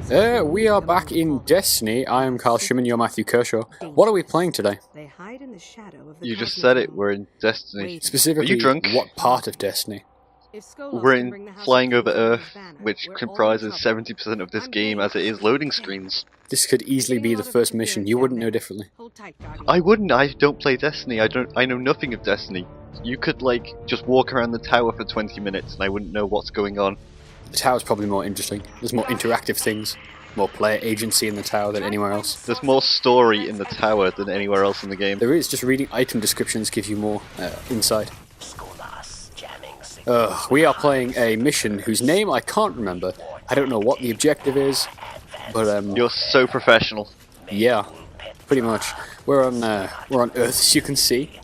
We are back in Destiny. I am Carl Shimon, you're Matthew Kershaw. What are we playing today? You just said it, we're in Destiny. Specifically, Are you drunk? what part of Destiny? We're in flying over Earth, which comprises 70% of this game as it is loading screens. This could easily be the first mission. You wouldn't know differently. I wouldn't, I don't play Destiny, I know nothing of Destiny. You could, like, just walk around the tower for 20 minutes and I wouldn't know what's going on. The tower's probably more interesting. There's more interactive things, more player agency in the tower than anywhere else. There's more story in the tower than anywhere else in the game. There is, just reading item descriptions gives you more insight. We are playing a mission whose name I can't remember. I don't know what the objective is, but You're so professional. yeah, pretty much. We're on Earth, as you can see.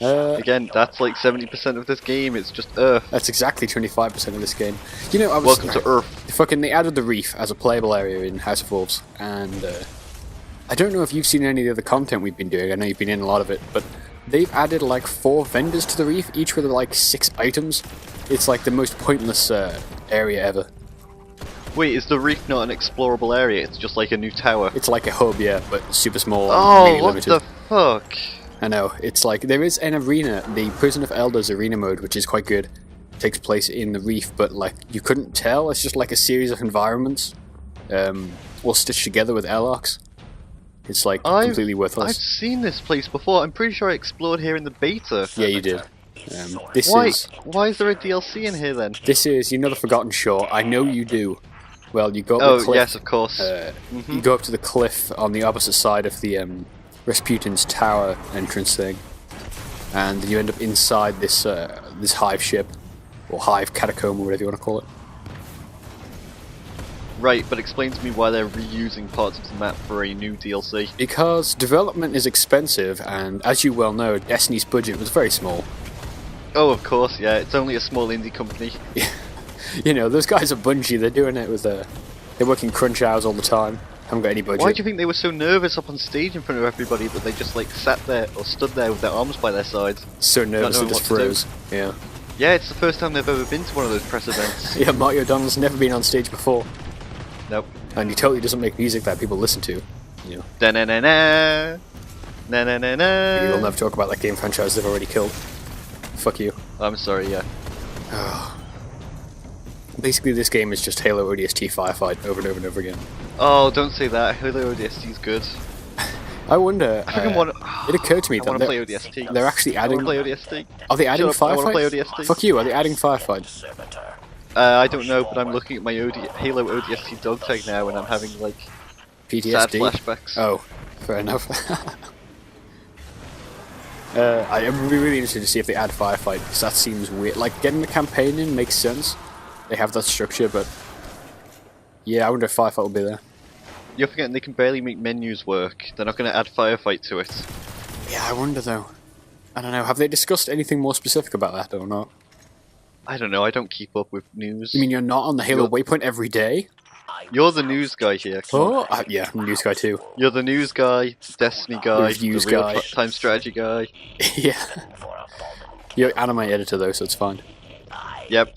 Again, that's like 70% of this game, it's just Earth. That's exactly 25% of this game. You know, Welcome to Earth. They added the reef as a playable area in House of Wolves, and I don't know if you've seen any of the other content we've been doing. I know you've been in a lot of it, but they've added like 4 vendors to the reef, each with like 6 items. It's like the most pointless area ever. Wait, is the reef not an explorable area? It's just like a new tower. It's like a hub, yeah, but super small. Oh, and really what limited. the fuck? I know, it's like, there is an arena, the Prison of Elders arena mode, which is quite good. It takes place in the reef, but like, you couldn't tell, it's just like a series of environments, all stitched together with airlocks. It's like, completely worthless. I've seen this place before, I'm pretty sure I explored here in the beta. Yeah, you did. Why is there a DLC in here then? This is, you know, the Forgotten Shore. I know you do. Well, you go up the cliff. Yes, of course. You go up to the cliff on the opposite side of the Rasputin's tower entrance thing, and you end up inside this this hive ship, or hive catacomb, or whatever you want to call it. Right, but explain to me why they're reusing parts of the map for a new DLC. Because development is expensive, and as you well know, Destiny's budget was very small. Oh, of course, yeah, it's only a small indie company. You know, those guys are Bungie, they're doing it with they're working crunch hours all the time. Haven't got any budget. Why do you think they were so nervous up on stage in front of everybody that they just like sat there or stood there with their arms by their sides? So nervous they just froze. Yeah. Yeah, it's the first time they've ever been to one of those press events. Yeah, Marty O'Donnell's never been on stage before. Nope. And he totally doesn't make music that people listen to. You know. Da-na-na-na. Na-na-na-na. We will never talk about that game franchise they've already killed. Fuck you. I'm sorry, yeah. Basically, this game is just Halo ODST firefight over and over and over again. Oh, don't say that. Halo ODST is good. I wonder. I think it occurred to me I that want to play ODST. they're actually adding. I want to play ODST. Are they adding Shut up, I want to play firefight? ODST. Fuck you. Are they adding firefight? I don't know, but I'm looking at my Halo ODST dog tag now, and I'm having like PTSD. sad flashbacks. Oh, fair enough. I am really interested to see if they add firefight, because that seems weird. Like, getting the campaign in makes sense. They have that structure, but yeah, I wonder if firefight will be there. You're forgetting they can barely make menus work. They're not going to add firefight to it. Yeah, I wonder though. I don't know. Have they discussed anything more specific about that or not? I don't know. I don't keep up with news. You mean you're not on the Halo waypoint every day? You're the news guy here. Oh, yeah, I'm a news guy too. You're the news guy, Destiny guy, reviews the real guy. time strategy guy. Yeah. You're anime editor though, so it's fine. Yep.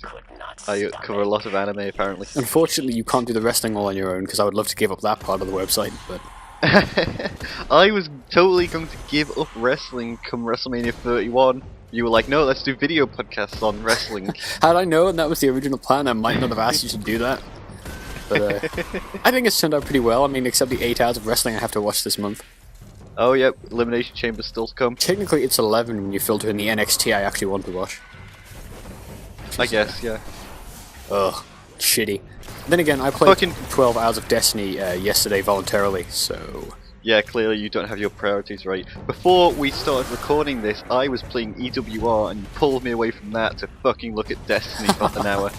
I cover a lot of anime apparently. Unfortunately, you can't do the wrestling all on your own, because I would love to give up that part of the website, but... I was totally going to give up wrestling come WrestleMania 31. You were like, no, let's do video podcasts on wrestling. Had I known that was the original plan, I might not have asked you to do that. But I think it's turned out pretty well. I mean, except the 8 hours of wrestling I have to watch this month. Oh, yep, Elimination Chamber still to come. Technically, it's 11 when you filter in the NXT I actually want to watch. I guess, yeah. Ugh, shitty. Then again, I played 12 hours of Destiny yesterday voluntarily, so... Yeah, clearly you don't have your priorities right. Before we started recording this, I was playing EWR and you pulled me away from that to fucking look at Destiny for an hour.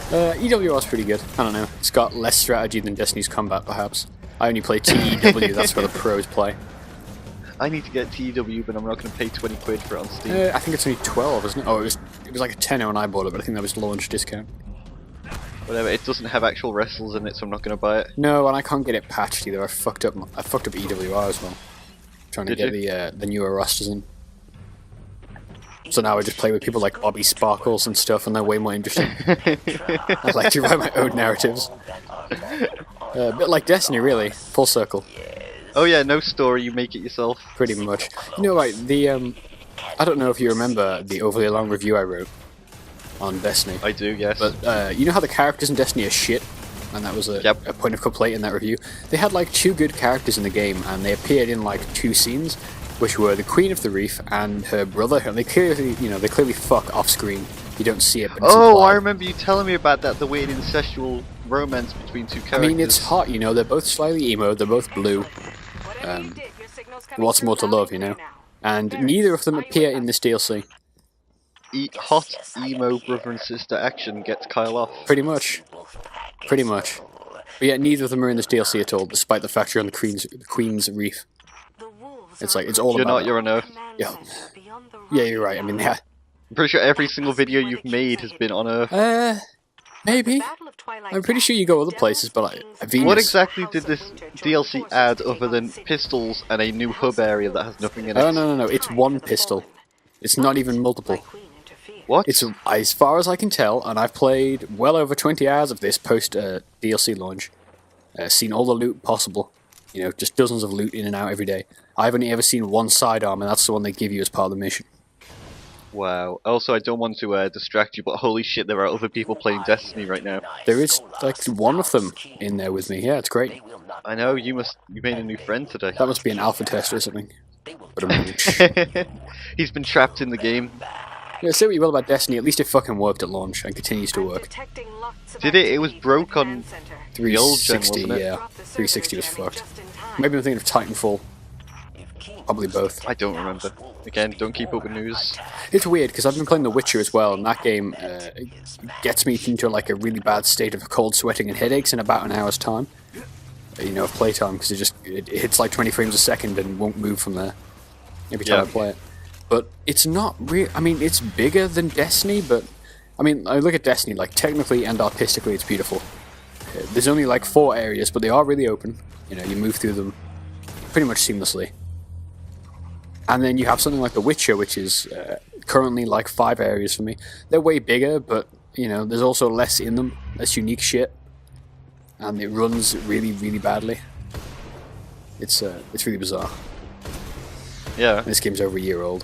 EWR's pretty good. I don't know. It's got less strategy than Destiny's Combat, perhaps. I only play TEW, that's where the pros play. I need to get TEW, but I'm not going to pay 20 quid for it on Steam. I think it's only 12, isn't it? Oh, it was like a tenner when I bought it, but I think that was launch discount. Whatever, it doesn't have actual wrestles in it, so I'm not going to buy it. No, and I can't get it patched either. I fucked up EWR as well. Trying to get the newer rosters in. So now I just play with people like Bobby Sparkles and stuff, and they're way more interesting. I like to write my own narratives. A bit like Destiny, really. Full circle. Oh yeah, no story, you make it yourself. Pretty much. You know, right, I don't know if you remember the overly long review I wrote on Destiny. I do, yes. But you know how the characters in Destiny are shit? And that was a point of complaint in that review. They had like 2 good characters in the game, and they appeared in like 2 scenes, which were the Queen of the Reef and her brother. And they clearly fuck off screen. You don't see it. But it's oh, implied. I remember you telling me about that. The weird incestual romance between 2 characters. I mean, it's hot. You know, they're both slightly emo. They're both blue. What's more to love, you know? And neither of them appear in this DLC. Hot emo brother and sister action gets Kyle off. Pretty much. Pretty much. But yet neither of them are in this DLC at all, despite the fact you're on the Queen's Reef. It's like, it's all You're about not, you're on Earth. Yeah. Yeah, you're right. I mean, yeah. I'm pretty sure every single video you've made has been on Earth. Maybe. I'm pretty sure you go other places, but like, Venus. What exactly did this DLC add other than pistols and a new hub area that has nothing in it? Oh, no. It's 1 pistol. It's not even multiple. What? It's, as far as I can tell, and I've played well over 20 hours of this post-DLC launch. Seen all the loot possible. You know, just dozens of loot in and out every day. I've only ever seen 1 sidearm, and that's the one they give you as part of the mission. Wow. Also, I don't want to distract you, but holy shit, there are other people playing Destiny right now. There is, like, 1 of them in there with me. Yeah, it's great. I know, you made a new friend today. That must be an alpha test or something. He's been trapped in the game. Yeah, say what you will about Destiny, at least it fucking worked at launch and continues to work. Did it? It was broke on 360, the old gen, wasn't it? yeah. 360 was fucked. Maybe I'm thinking of Titanfall. Probably both. I don't remember. Again, don't keep up with news. It's weird, because I've been playing The Witcher as well, and that game gets me into like a really bad state of cold sweating and headaches in about an hour's time. You know, of playtime, because it hits like 20 frames a second and won't move from there every time I play it. But it's not real. I mean, it's bigger than Destiny, but I mean, I look at Destiny, like technically and artistically, it's beautiful. There's only like 4 areas, but they are really open. You know, you move through them pretty much seamlessly. And then you have something like The Witcher, which is currently like 5 areas for me. They're way bigger, but you know, there's also less in them, less unique shit, and it runs really, really badly. It's really bizarre. Yeah. This game's over a year old.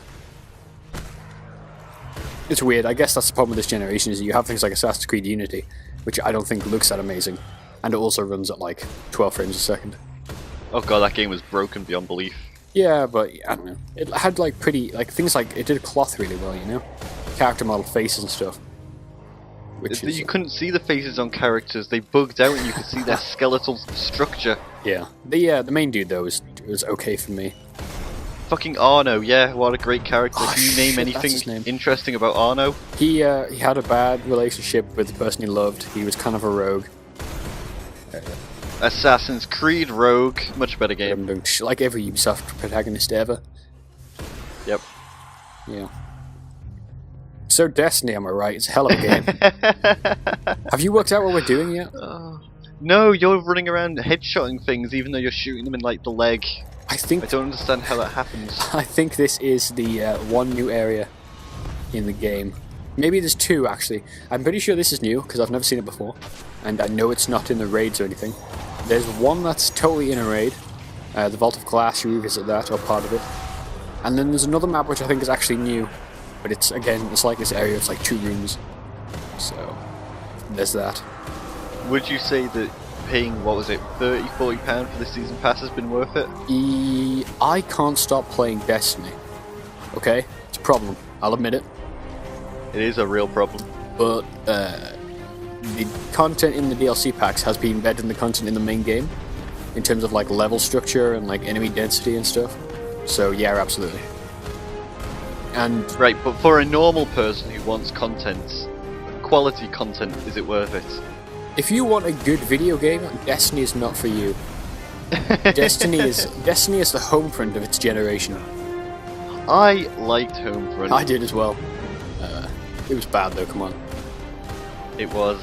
It's weird. I guess that's the problem with this generation, is that you have things like Assassin's Creed Unity, which I don't think looks that amazing, and it also runs at like 12 frames a second. Oh god, that game was broken beyond belief. Yeah, but I don't know. It had like pretty, like things like, it did cloth really well, you know? Character model faces and stuff. You couldn't see the faces on characters, they bugged out and you could see their skeletal structure. Yeah. The main dude though was okay for me. Fucking Arno, yeah, what a great character. Oh, Can you name anything interesting about Arno? He had a bad relationship with the person he loved. He was kind of a rogue. Assassin's Creed Rogue, much better game. Like every Ubisoft protagonist ever. Yep. Yeah. So Destiny, am I right? It's a hell of a game. Have you worked out what we're doing yet? No, you're running around headshotting things even though you're shooting them in like the leg. I don't understand how that happens. I think this is the 1 new area in the game. Maybe there's 2 actually. I'm pretty sure this is new because I've never seen it before, and I know it's not in the raids or anything. There's 1 that's totally in a raid, the Vault of Glass. You revisit that, or part of it. And then there's another map which I think is actually new, but it's like this area. It's like 2 rooms. So there's that. Would you say that paying, what was it, £30–40 for the season pass has been worth it? I can't stop playing Destiny. Okay? It's a problem. I'll admit it. It is a real problem. But the content in the DLC packs has been better than the content in the main game, in terms of like level structure and like enemy density and stuff. So yeah, absolutely. And right, but for a normal person who wants content, quality content, is it worth it? If you want a good video game, Destiny is not for you. Destiny is the Homefront of its generation. I liked Homefront. I did as well. It was bad though, come on. It was,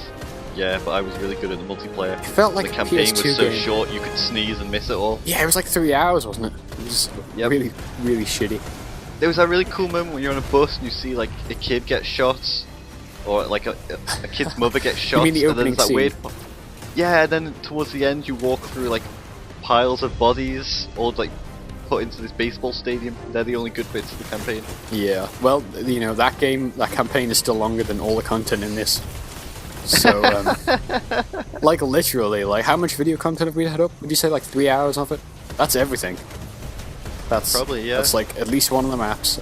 yeah, but I was really good at the multiplayer. It felt like the campaign PS2 was so game. short you could sneeze and miss it all. Yeah, it was like 3 hours, wasn't it? It was really, really shitty. There was that really cool moment when you're on a bus and you see like a kid get shot, or like a kid's mother gets shot. You mean the and then opening there's that scene? weird. Yeah, and then towards the end you walk through like piles of bodies, all like put into this baseball stadium. They're the only good bits of the campaign. Yeah, well, you know, that campaign is still longer than all the content in this. So, like, literally, like, how much video content have we had up? Would you say, like, 3 hours of it? That's everything. That's Probably, yeah. That's, like, at least one of the maps.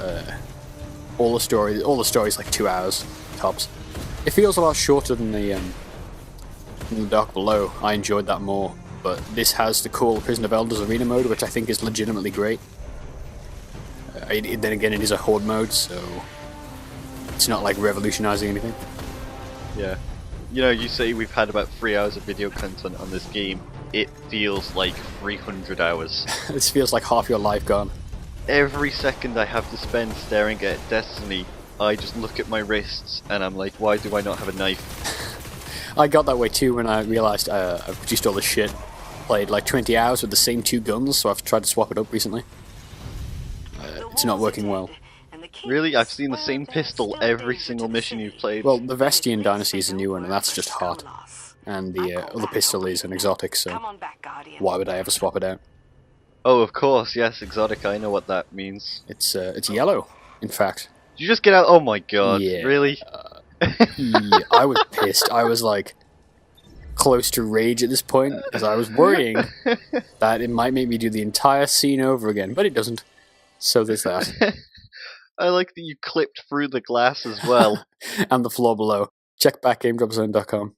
All the stories, like, 2 hours, tops. It feels a lot shorter than the Dark Below. I enjoyed that more. But this has the cool Prison of Elders arena mode, which I think is legitimately great. Then again, it is a horde mode, so it's not like revolutionizing anything. Yeah. You know, you say we've had about 3 hours of video content on this game. It feels like 300 hours. This feels like half your life gone. Every second I have to spend staring at Destiny, I just look at my wrists and I'm like, why do I not have a knife? I got that way too when I realized I've produced all this shit. Played like 20 hours with the same 2 guns, so I've tried to swap it up recently. It's not working well. Really? I've seen the same pistol every single mission you've played. Well, the Vestian Dynasty is a new one, and that's just hot. And the other pistol is an exotic, so why would I ever swap it out? Oh, of course, yes, exotic, I know what that means. It's yellow, in fact. Did you just get out? Oh my god, Yeah. really? Yeah, I was pissed. I was like close to rage at this point, because I was worrying that it might make me do the entire scene over again, but it doesn't. So there's that. I like that you clipped through the glass as well. And the floor below. Check back GameDropZone.com.